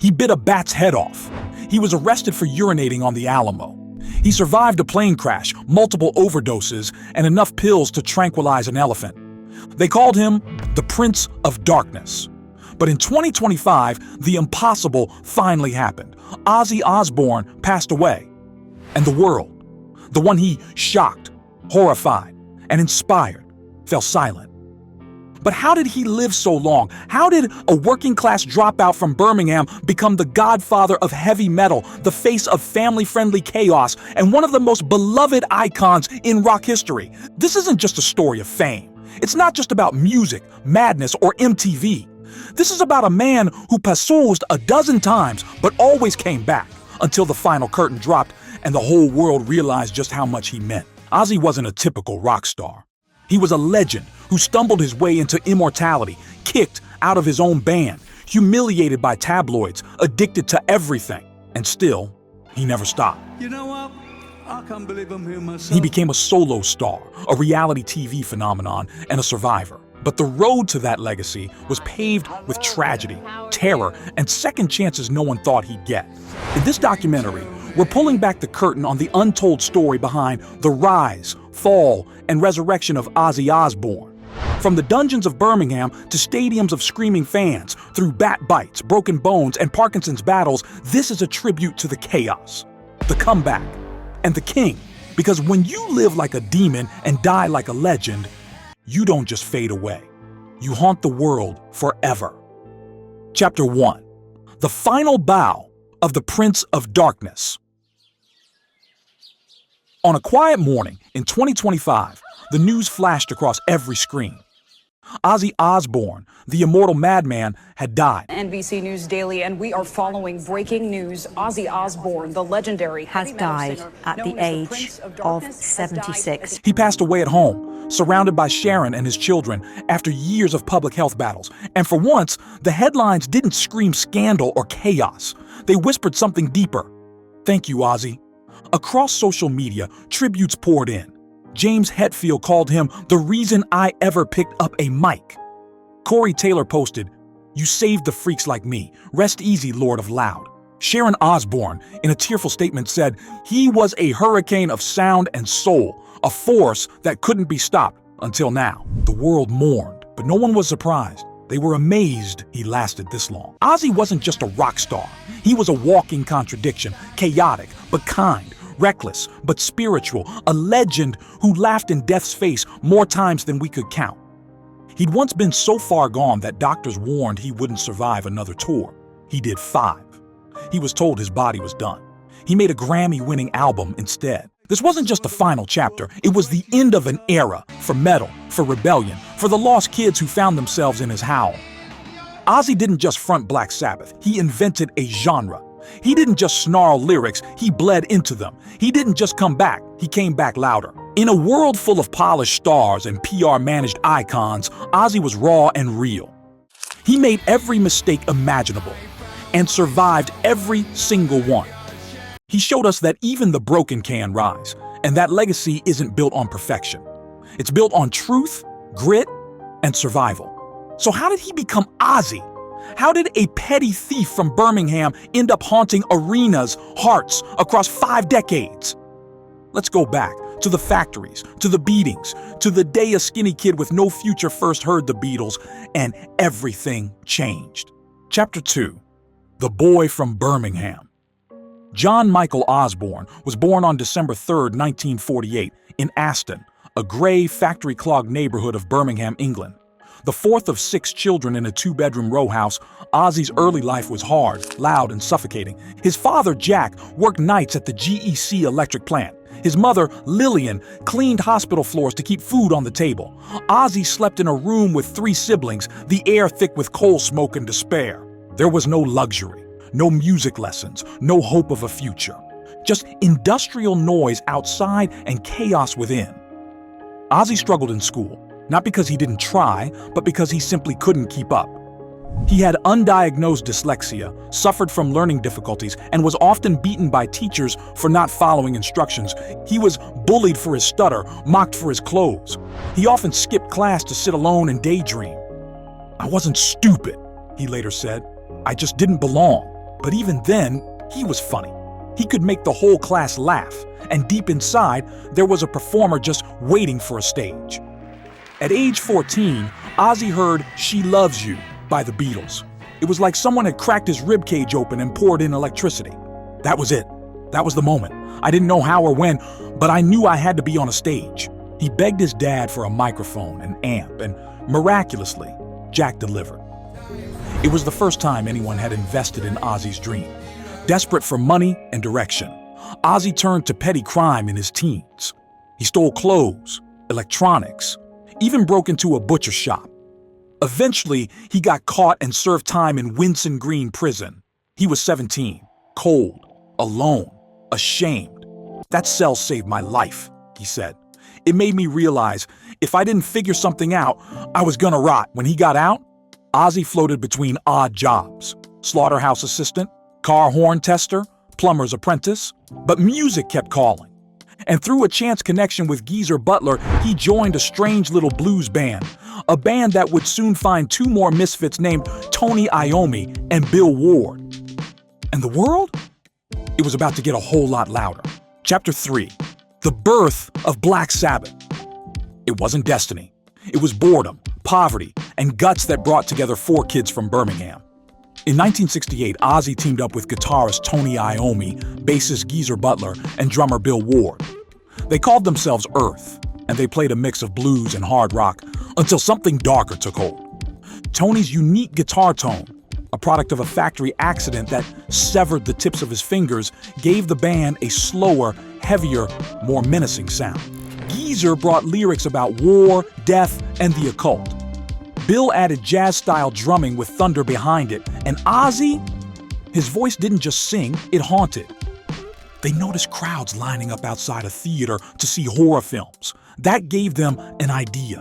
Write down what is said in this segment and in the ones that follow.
He bit a bat's head off. He was arrested for urinating on the Alamo. He survived a plane crash, multiple overdoses, and enough pills to tranquilize an elephant. They called him the Prince of Darkness. But in 2025, the impossible finally happened. Ozzy Osbourne passed away. And the world, the one he shocked, horrified, and inspired, fell silent. But how did he live so long? How did a working-class dropout from Birmingham become the godfather of heavy metal, the face of family-friendly chaos, and one of the most beloved icons in rock history? This isn't just a story of fame. It's not just about music, madness, or MTV. This is about a man who passeused a dozen times, but always came back, until the final curtain dropped and the whole world realized just how much he meant. Ozzy wasn't a typical rock star. He was a legend who stumbled his way into immortality, kicked out of his own band, humiliated by tabloids, addicted to everything. And still, he never stopped. You know what? I can't believe I'm here myself. He became a solo star, a reality TV phenomenon, and a survivor. But the road to that legacy was paved with tragedy, terror, and second chances no one thought he'd get. In this documentary, we're pulling back the curtain on the untold story behind the rise, fall, and resurrection of Ozzy Osbourne. From the dungeons of Birmingham to stadiums of screaming fans, through bat bites, broken bones, and Parkinson's battles, this is a tribute to the chaos, the comeback, and the king. Because when you live like a demon and die like a legend, you don't just fade away. You haunt the world forever. Chapter 1. The Final Bow of the Prince of Darkness. On a quiet morning in 2025, the news flashed across every screen. Ozzy Osbourne, the immortal Madman, had died. NBC News Daily, and we are following breaking news. Ozzy Osbourne, the legendary has died at the age of 76. He passed away at home, surrounded by Sharon and his children, after years of public health battles. And for once, the headlines didn't scream scandal or chaos. They whispered something deeper. Thank you, Ozzy. Across social media, tributes poured in. James Hetfield called him the reason I ever picked up a mic. Corey Taylor posted, "You saved the freaks like me. Rest easy, Lord of Loud." Sharon Osbourne, in a tearful statement, said, "He was a hurricane of sound and soul, a force that couldn't be stopped until now." The world mourned, but no one was surprised. They were amazed he lasted this long. Ozzy wasn't just a rock star. He was a walking contradiction, chaotic but kind, reckless but spiritual, a legend who laughed in death's face more times than we could count. He'd once been so far gone that doctors warned he wouldn't survive another tour. He did 5. He was told his body was done. He made a Grammy-winning album instead. This wasn't just the final chapter, it was the end of an era for metal, for rebellion, for the lost kids who found themselves in his howl. Ozzy didn't just front Black Sabbath, he invented a genre. He didn't just snarl lyrics, he bled into them. He didn't just come back, he came back louder. In a world full of polished stars and PR-managed icons, Ozzy was raw and real. He made every mistake imaginable and survived every single one. He showed us that even the broken can rise, and that legacy isn't built on perfection. It's built on truth, grit, and survival. So how did he become Ozzy? How did a petty thief from Birmingham end up haunting arenas, hearts, across 5 decades? Let's go back to the factories, to the beatings, to the day a skinny kid with no future first heard the Beatles, and everything changed. Chapter 2. The Boy from Birmingham. John Michael Osbourne was born on December 3, 1948, in Aston, a grey, factory-clogged neighborhood of Birmingham, England. The 4th of 6 children in a 2-bedroom row house, Ozzy's early life was hard, loud, and suffocating. His father, Jack, worked nights at the GEC electric plant. His mother, Lillian, cleaned hospital floors to keep food on the table. Ozzy slept in a room with 3 siblings, the air thick with coal smoke and despair. There was no luxury, no music lessons, no hope of a future. Just industrial noise outside and chaos within. Ozzy struggled in school, not because he didn't try, but because he simply couldn't keep up. He had undiagnosed dyslexia, suffered from learning difficulties, and was often beaten by teachers for not following instructions. He was bullied for his stutter, mocked for his clothes. He often skipped class to sit alone and daydream. "I wasn't stupid," he later said. "I just didn't belong." But even then, he was funny. He could make the whole class laugh, and deep inside, there was a performer just waiting for a stage. At age 14, Ozzy heard She Loves You by the Beatles. It was like someone had cracked his ribcage open and poured in electricity. That was it. That was the moment. I didn't know how or when, but I knew I had to be on a stage. He begged his dad for a microphone and amp, and miraculously, Jack delivered. It was the first time anyone had invested in Ozzy's dream. Desperate for money and direction, Ozzy turned to petty crime in his teens. He stole clothes, electronics, even broke into a butcher shop. Eventually, he got caught and served time in Winson Green prison. He was 17, cold, alone, ashamed. That cell saved my life, he said. It made me realize if I didn't figure something out, I was gonna rot. When he got out, Ozzy floated between odd jobs: slaughterhouse assistant, car horn tester, plumber's apprentice. But music kept calling. And through a chance connection with Geezer Butler, he joined a strange little blues band, a band that would soon find two more misfits named Tony Iommi and Bill Ward. And the world? It was about to get a whole lot louder. Chapter 3. The birth of Black Sabbath. It wasn't destiny. It was boredom, poverty, and guts that brought together 4 kids from Birmingham. In 1968, Ozzy teamed up with guitarist Tony Iommi, bassist Geezer Butler, and drummer Bill Ward. They called themselves Earth, and they played a mix of blues and hard rock until something darker took hold. Tony's unique guitar tone, a product of a factory accident that severed the tips of his fingers, gave the band a slower, heavier, more menacing sound. Geezer brought lyrics about war, death, and the occult. Bill added jazz-style drumming with thunder behind it, and Ozzy, his voice didn't just sing, it haunted. They noticed crowds lining up outside a theater to see horror films. That gave them an idea.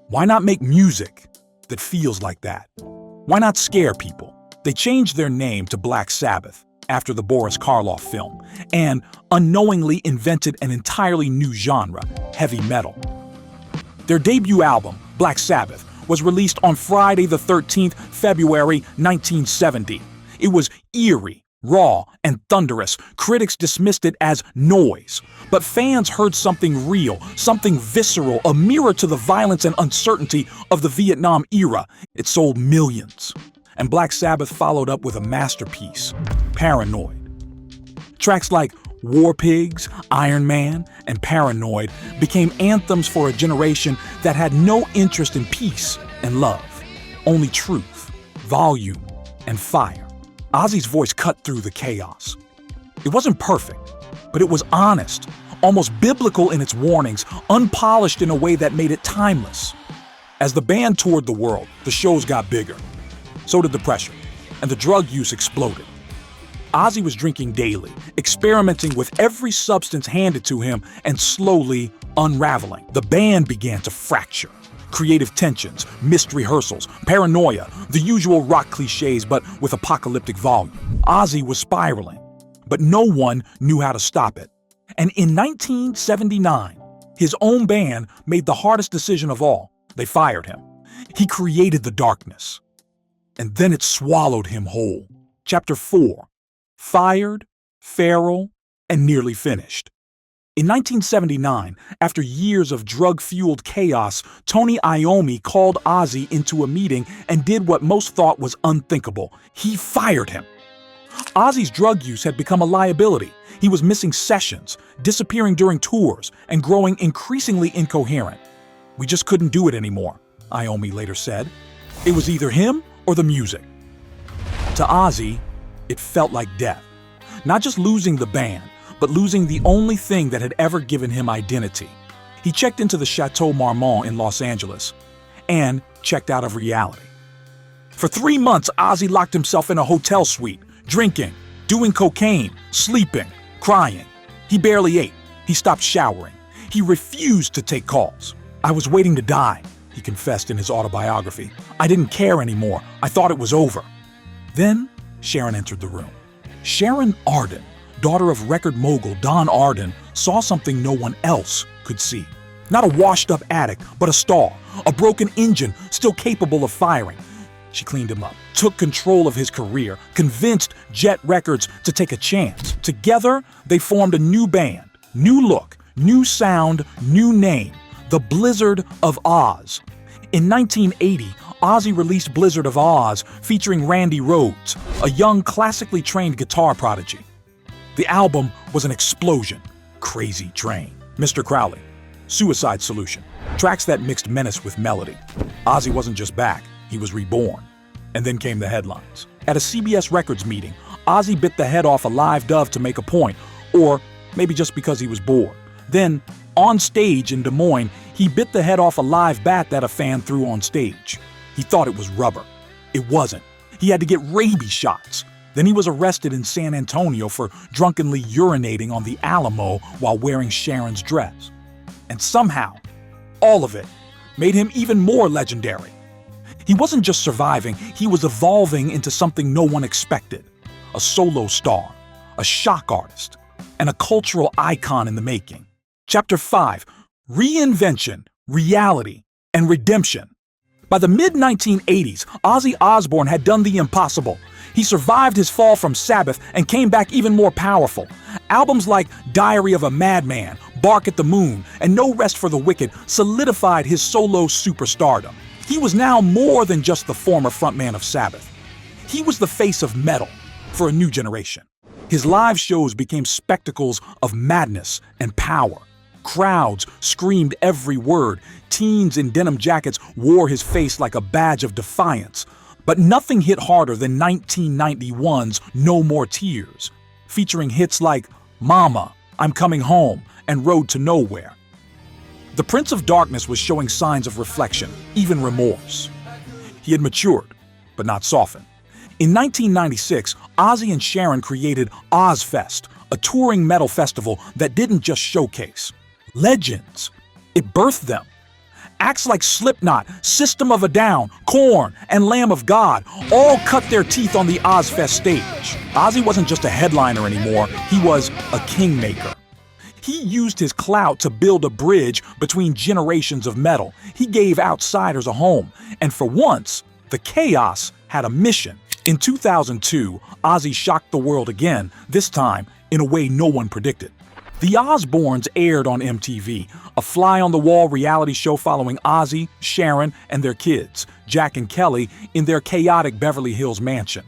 Why not make music that feels like that? Why not scare people? They changed their name to Black Sabbath after the Boris Karloff film, and unknowingly invented an entirely new genre, heavy metal. Their debut album, Black Sabbath, was released on Friday the 13th, February 1970. It was eerie, raw, and thunderous. Critics dismissed it as noise, but fans heard something real, something visceral, a mirror to the violence and uncertainty of the Vietnam era. It sold millions. And Black Sabbath followed up with a masterpiece, Paranoid. Tracks like War Pigs, Iron Man, and Paranoid became anthems for a generation that had no interest in peace and love, only truth, volume, and fire. Ozzy's voice cut through the chaos. It wasn't perfect, but it was honest, almost biblical in its warnings, unpolished in a way that made it timeless. As the band toured the world, the shows got bigger. So did the pressure, and the drug use exploded. Ozzy was drinking daily, experimenting with every substance handed to him, and slowly unraveling. The band began to fracture. Creative tensions, missed rehearsals, paranoia, the usual rock cliches but with apocalyptic volume. Ozzy was spiraling, but no one knew how to stop it. And in 1979, his own band made the hardest decision of all. They fired him. He created the darkness. And then it swallowed him whole. Chapter 4. Fired, feral, and nearly finished. In 1979, after years of drug-fueled chaos, Tony Iommi called Ozzy into a meeting and did what most thought was unthinkable. He fired him. Ozzy's drug use had become a liability. He was missing sessions, disappearing during tours, and growing increasingly incoherent. "We just couldn't do it anymore," Iommi later said. It was either him or the music. To Ozzy, it felt like death. Not just losing the band, but losing the only thing that had ever given him identity. He checked into the Chateau Marmont in Los Angeles and checked out of reality. For 3 months, Ozzy locked himself in a hotel suite, drinking, doing cocaine, sleeping, crying. He barely ate. He stopped showering. He refused to take calls. "I was waiting to die," he confessed in his autobiography. "I didn't care anymore. I thought it was over." Then Sharon entered the room. Sharon Arden, daughter of record mogul Don Arden, saw something no one else could see. Not a washed-up addict, but a star, a broken engine still capable of firing. She cleaned him up, took control of his career, convinced Jet Records to take a chance. Together, they formed a new band, new look, new sound, new name, the Blizzard of Oz. In 1980, Ozzy released Blizzard of Oz featuring Randy Rhoads, a young classically trained guitar prodigy. The album was an explosion. Crazy Train, Mr. Crowley, Suicide Solution, tracks that mixed menace with melody. Ozzy wasn't just back, he was reborn. And then came the headlines. At a CBS Records meeting, Ozzy bit the head off a live dove to make a point, or maybe just because he was bored. Then, on stage in Des Moines, he bit the head off a live bat that a fan threw on stage. He thought it was rubber. It wasn't. He had to get rabies shots. Then he was arrested in San Antonio for drunkenly urinating on the Alamo while wearing Sharon's dress. And somehow, all of it made him even more legendary. He wasn't just surviving, he was evolving into something no one expected. A solo star, a shock artist, and a cultural icon in the making. Chapter 5, Reinvention, Reality, and Redemption. By the mid-1980s, Ozzy Osbourne had done the impossible. He survived his fall from Sabbath and came back even more powerful. Albums like Diary of a Madman, Bark at the Moon, and No Rest for the Wicked solidified his solo superstardom. He was now more than just the former frontman of Sabbath. He was the face of metal for a new generation. His live shows became spectacles of madness and power. Crowds screamed every word. Teens in denim jackets wore his face like a badge of defiance. But nothing hit harder than 1991's No More Tears, featuring hits like Mama, I'm Coming Home, and Road to Nowhere. The Prince of Darkness was showing signs of reflection, even remorse. He had matured, but not softened. In 1996, Ozzy and Sharon created Ozzfest, a touring metal festival that didn't just showcase legends, it birthed them. Acts like Slipknot, System of a Down, Korn, and Lamb of God all cut their teeth on the Ozzfest stage. Ozzy wasn't just a headliner anymore, he was a kingmaker. He used his clout to build a bridge between generations of metal. He gave outsiders a home, and for once, the chaos had a mission. In 2002, Ozzy shocked the world again, this time in a way no one predicted. The Osbournes aired on MTV, a fly-on-the-wall reality show following Ozzy, Sharon, and their kids, Jack and Kelly, in their chaotic Beverly Hills mansion.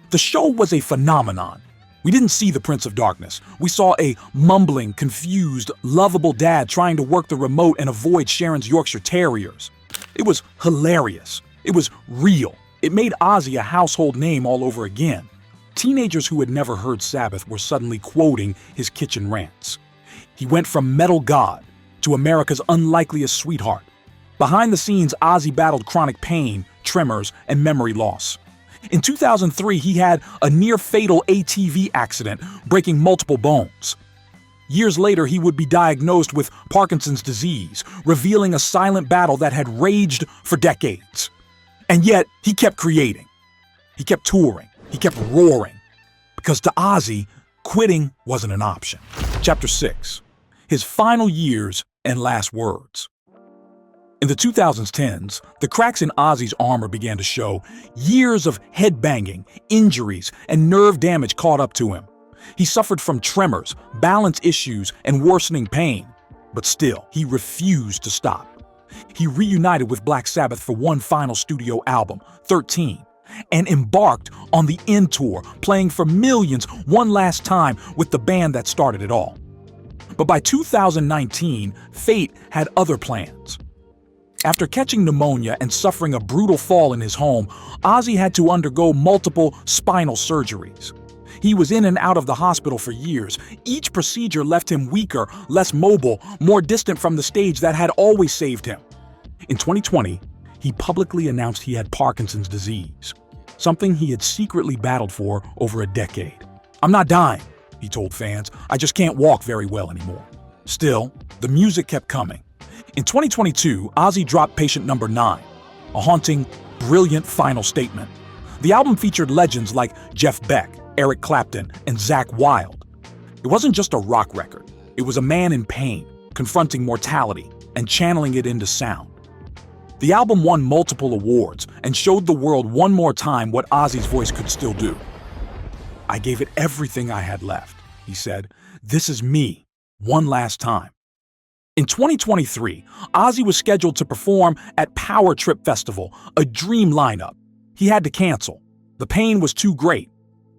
The show was a phenomenon. We didn't see the Prince of Darkness. We saw a mumbling, confused, lovable dad trying to work the remote and avoid Sharon's Yorkshire Terriers. It was hilarious. It was real. It made Ozzy a household name all over again. Teenagers who had never heard Sabbath were suddenly quoting his kitchen rants. He went from metal god to America's unlikeliest sweetheart. Behind the scenes, Ozzy battled chronic pain, tremors, and memory loss. In 2003, he had a near-fatal ATV accident, breaking multiple bones. Years later, he would be diagnosed with Parkinson's disease, revealing a silent battle that had raged for decades. And yet, he kept creating. He kept touring. He kept roaring. Because to Ozzy, quitting wasn't an option. Chapter 6. His final years and last words. In the 2010s, the cracks in Ozzy's armor began to show. Years of headbanging, injuries, and nerve damage caught up to him. He suffered from tremors, balance issues, and worsening pain. But still, he refused to stop. He reunited with Black Sabbath for one final studio album, 13, and embarked on the End Tour, playing for millions one last time with the band that started it all. But by 2019, fate had other plans. After catching pneumonia and suffering a brutal fall in his home, Ozzy had to undergo multiple spinal surgeries. He was in and out of the hospital for years. Each procedure left him weaker, less mobile, more distant from the stage that had always saved him. In 2020, he publicly announced he had Parkinson's disease, something he had secretly battled for over a decade. "I'm not dying," he told fans. "I just can't walk very well anymore." Still, the music kept coming. In 2022, Ozzy dropped Patient Number 9, a haunting, brilliant final statement. The album featured legends like Jeff Beck, Eric Clapton, and Zakk Wylde. It wasn't just a rock record. It was a man in pain, confronting mortality and channeling it into sound. The album won multiple awards and showed the world one more time what Ozzy's voice could still do. "I gave it everything I had left," he said. "This is me, one last time." In 2023, Ozzy was scheduled to perform at Power Trip Festival, a dream lineup. He had to cancel. The pain was too great.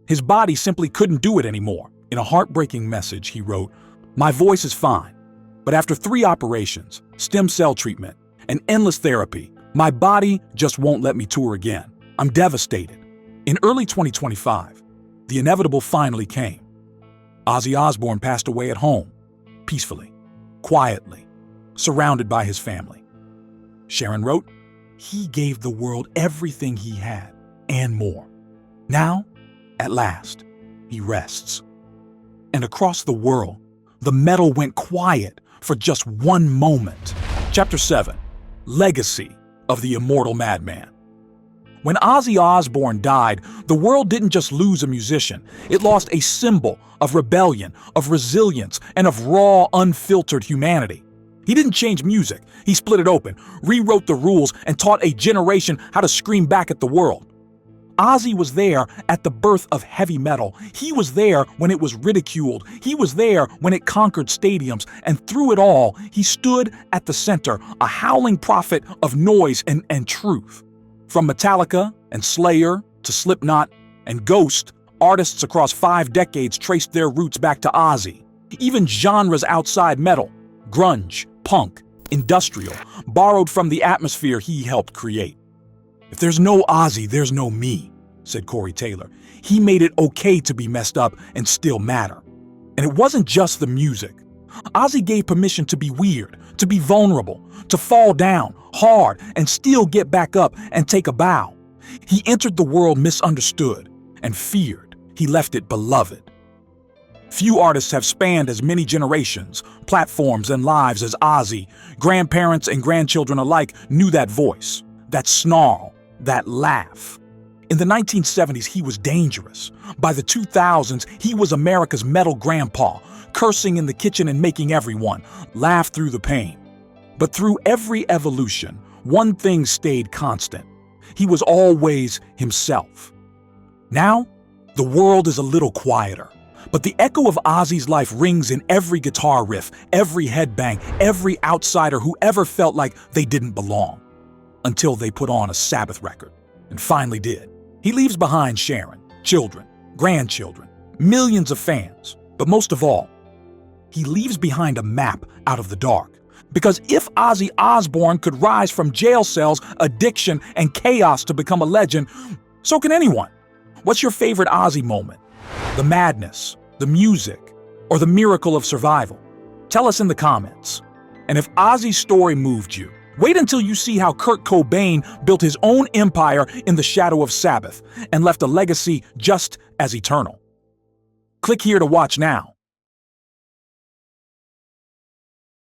His body simply couldn't do it anymore. In a heartbreaking message, he wrote, "My voice is fine, but after 3 operations, stem cell treatment, and endless therapy, my body just won't let me tour again. I'm devastated." In early 2025, the inevitable finally came. Ozzy Osbourne passed away at home, peacefully, quietly, surrounded by his family. Sharon wrote, "He gave the world everything he had, and more. Now, at last, he rests." And across the world, the metal went quiet for just one moment. Chapter 7. Legacy of the Immortal Madman. When Ozzy Osbourne died, the world didn't just lose a musician. It lost a symbol of rebellion, of resilience, and of raw, unfiltered humanity. He didn't change music. He split it open, rewrote the rules, and taught a generation how to scream back at the world. Ozzy was there at the birth of heavy metal. He was there when it was ridiculed. He was there when it conquered stadiums. And through it all, he stood at the center, a howling prophet of noise and truth. From Metallica and Slayer to Slipknot and Ghost, artists across 5 decades traced their roots back to Ozzy. Even genres outside metal, grunge, punk, industrial, borrowed from the atmosphere he helped create. "If there's no Ozzy, there's no me," said Corey Taylor. "He made it okay to be messed up and still matter." And it wasn't just the music. Ozzy gave permission to be weird, to be vulnerable, to fall down hard and still get back up and take a bow. He entered the world misunderstood and feared. He left it beloved. Few artists have spanned as many generations, platforms, and lives as Ozzy. Grandparents and grandchildren alike knew that voice, that snarl, that laugh. In the 1970s, he was dangerous. By the 2000s, he was America's metal grandpa, cursing in the kitchen and making everyone laugh through the pain. But through every evolution, one thing stayed constant. He was always himself. Now, the world is a little quieter, but the echo of Ozzy's life rings in every guitar riff, every headbang, every outsider who ever felt like they didn't belong. Until they put on a Sabbath record, and finally did. He leaves behind Sharon, children, grandchildren, millions of fans, but most of all, he leaves behind a map out of the dark. Because if Ozzy Osbourne could rise from jail cells, addiction, and chaos to become a legend, so can anyone. What's your favorite Ozzy moment? The madness, the music, or the miracle of survival? Tell us in the comments. And if Ozzy's story moved you, wait until you see how Kurt Cobain built his own empire in the shadow of Sabbath and left a legacy just as eternal. Click here to watch now.